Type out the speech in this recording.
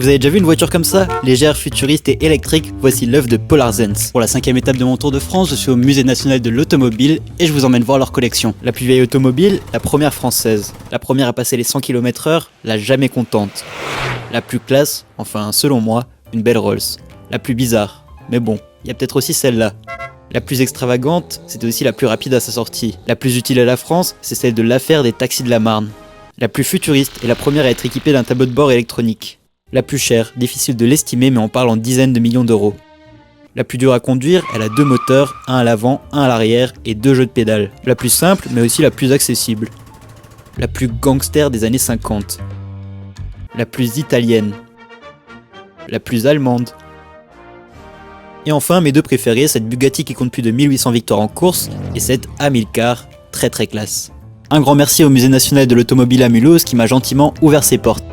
Vous avez déjà vu une voiture comme ça? Légère, futuriste et électrique, voici l'œuvre de Polar Zenz. Pour la 5e étape de mon tour de France, je suis au Musée National de l'Automobile et je vous emmène voir leur collection. La plus vieille automobile, la première française. La première à passer les 100 km/h, la jamais contente. La plus classe, enfin selon moi, une belle Rolls. La plus bizarre, mais bon, il y a peut-être aussi celle-là. La plus extravagante, c'était aussi la plus rapide à sa sortie. La plus utile à la France, c'est celle de l'affaire des taxis de la Marne. La plus futuriste est la première à être équipée d'un tableau de bord électronique. La plus chère, difficile de l'estimer mais on parle en dizaines de millions d'euros. La plus dure à conduire, elle a 2 moteurs, un à l'avant, un à l'arrière et 2 jeux de pédales. La plus simple mais aussi la plus accessible. La plus gangster des années 50. La plus italienne. La plus allemande. Et enfin mes deux préférés, cette Bugatti qui compte plus de 1800 victoires en course et cette Amilcar, très classe. Un grand merci au Musée National de l'Automobile à Mulhouse qui m'a gentiment ouvert ses portes.